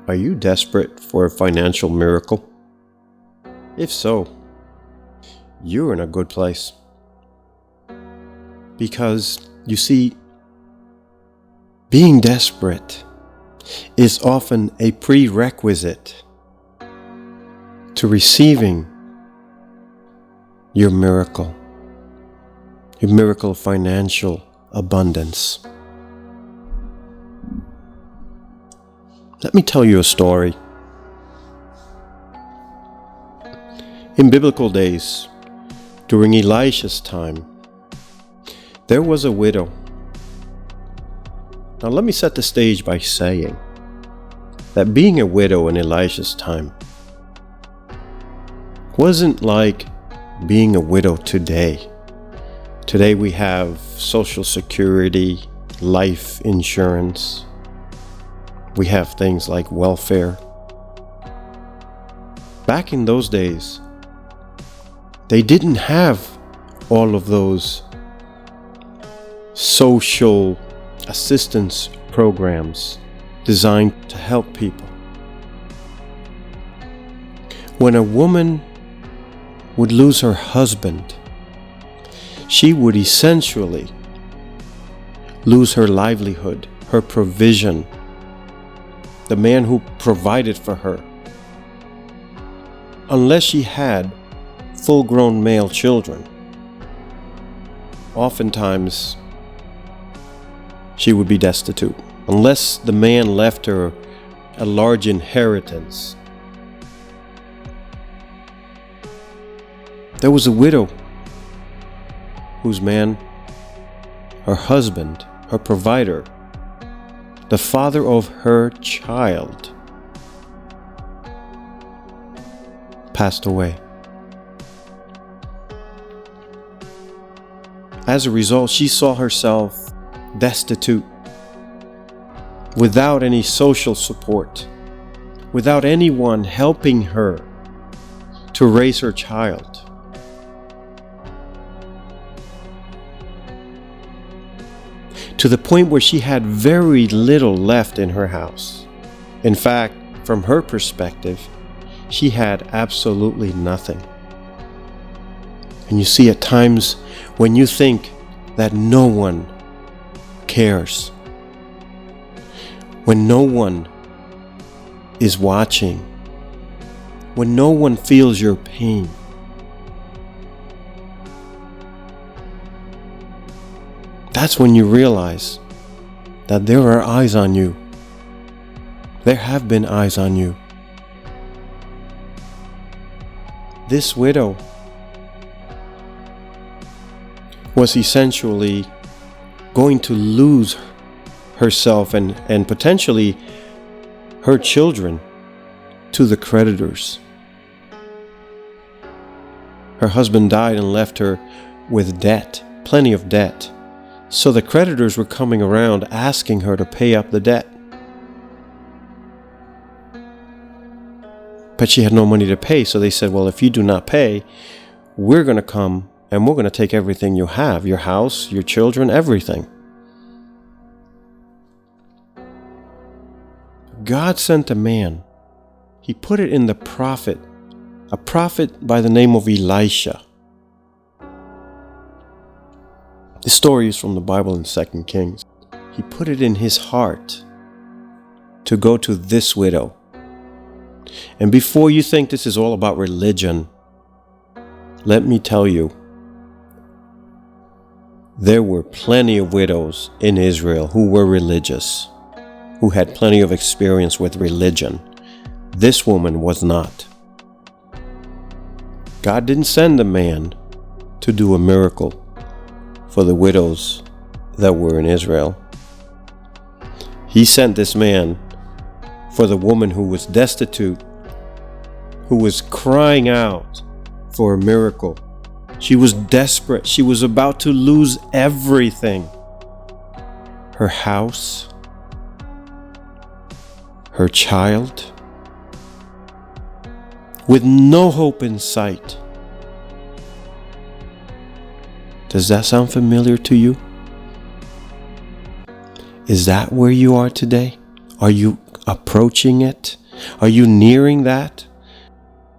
Are you desperate for a financial miracle? If so, you're in a good place. Because, you see, being desperate is often a prerequisite to receiving your miracle of financial abundance. Let me tell you a story. In biblical days, during Elisha's time, there was a widow. Now let me set the stage by saying that being a widow in Elisha's time wasn't like being a widow today. Today we have Social Security, life insurance. We have things like welfare. Back in those days, they didn't have all of those social assistance programs designed to help people. When a woman would lose her husband, she would essentially lose her livelihood, her provision, the man who provided for her, unless she had full-grown male children. Oftentimes, she would be destitute, unless the man left her a large inheritance. There was a widow whose man, her husband, her provider, the father of her child, passed away. As a result, she saw herself destitute, without any social support, without anyone helping her to raise her child. To the point where she had very little left in her house. In fact, from her perspective, she had absolutely nothing. And you see, at times when you think that no one cares, when no one is watching, when no one feels your pain, that's when you realize that there are eyes on you. There have been eyes on you. This widow was essentially going to lose herself and potentially her children to the creditors. Her husband died and left her with debt, plenty of debt. So the creditors were coming around asking her to pay up the debt. But she had no money to pay, so they said, well, if you do not pay, we're going to come and we're going to take everything you have, your house, your children, everything. God sent a man. He put it in a prophet by the name of Elisha. This story is from the Bible in 2 Kings. He put it in his heart to go to this widow. And before you think this is all about religion, let me tell you, there were plenty of widows in Israel who were religious, who had plenty of experience with religion. This woman was not. God didn't send a man to do a miracle for the widows that were in Israel. He sent this man for the woman who was destitute, who was crying out for a miracle. She was desperate. She was about to lose everything. Her house, her child, with no hope in sight. Does that sound familiar to you? Is that where you are today? Are you approaching it? Are you nearing that?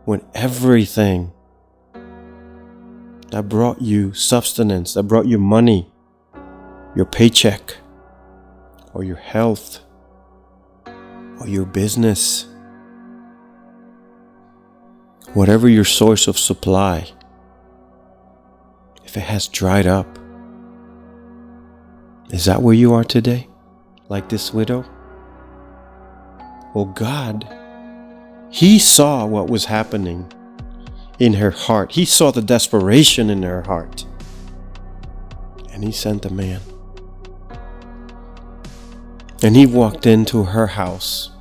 When everything that brought you sustenance, that brought you money, your paycheck, or your health, or your business, whatever your source of supply, if it has dried up, is that where you are today? Like this widow? Well, God, He saw what was happening in her heart. He saw the desperation in her heart. And He sent a man. And he walked into her house.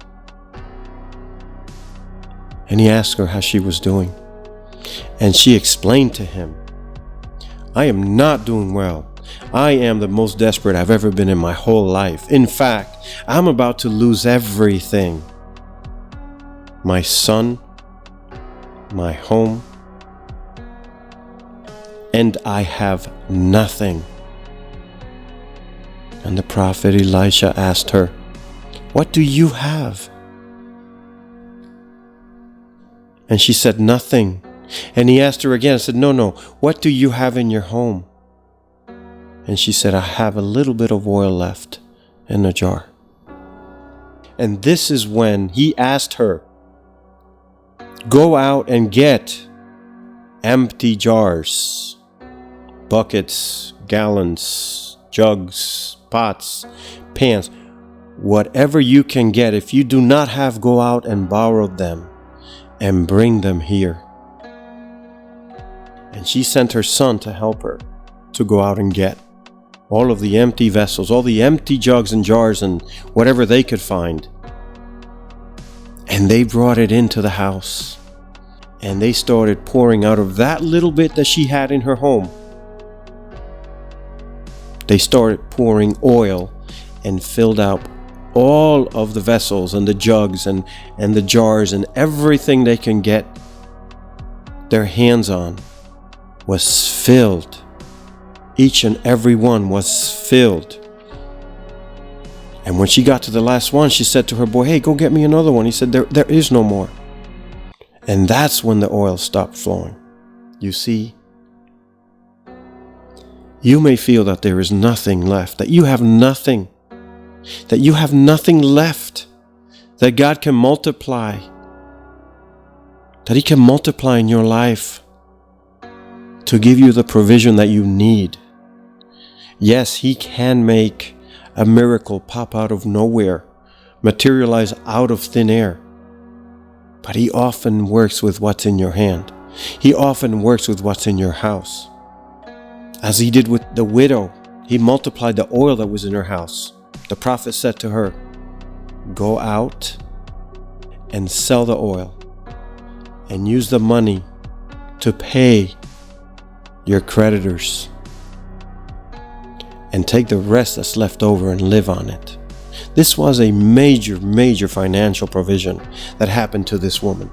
And he asked her how she was doing. And she explained to him, I am not doing well. I am the most desperate I've ever been in my whole life. In fact, I'm about to lose everything. My son, my home, and I have nothing. And the prophet Elisha asked her, what do you have? And she said, nothing. And he asked her again, I said, no, what do you have in your home? And she said, I have a little bit of oil left in a jar. And this is when he asked her, go out and get empty jars, buckets, gallons, jugs, pots, pans, whatever you can get. If you do not have, go out and borrow them and bring them here. And she sent her son to help her to go out and get all of the empty vessels, all the empty jugs and jars and whatever they could find. And they brought it into the house. And they started pouring out of that little bit that she had in her home. They started pouring oil and filled up all of the vessels and the jugs and the jars, and everything they can get their hands on was filled. Each and every one was filled. And when she got to the last one, she said to her boy, hey, go get me another one. He said, there is no more. And that's when the oil stopped flowing. You see, you may feel that there is nothing left, that you have nothing left, that God can multiply, that He can multiply in your life to give you the provision that you need. Yes, He can make a miracle pop out of nowhere, materialize out of thin air. But He often works with what's in your hand. He often works with what's in your house. As He did with the widow, He multiplied the oil that was in her house. The prophet said to her, go out and sell the oil and use the money to pay your creditors and take the rest that's left over and live on it. This was a major financial provision that happened to this woman.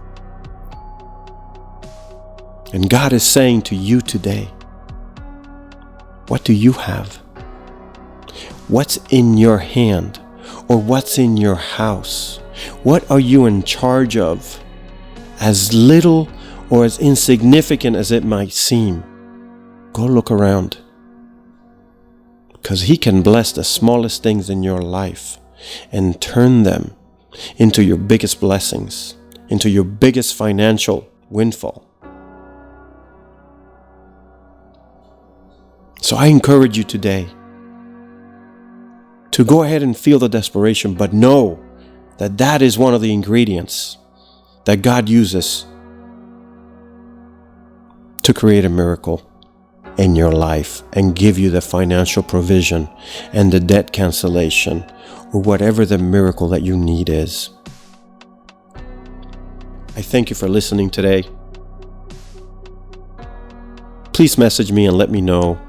And God is saying to you today, what do you have? What's in your hand? Or what's in your house? What are you in charge of? As little or as insignificant as it might seem, go look around. Because He can bless the smallest things in your life and turn them into your biggest blessings, into your biggest financial windfall. So I encourage you today to go ahead and feel the desperation, but know that that is one of the ingredients that God uses to create a miracle in your life and give you the financial provision and the debt cancellation or whatever the miracle that you need is. I thank you for listening today. Please message me and let me know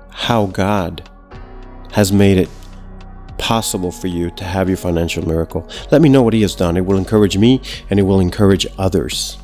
how God has made it possible for you to have your financial miracle. Let me know what He has done. It will encourage me and it will encourage others.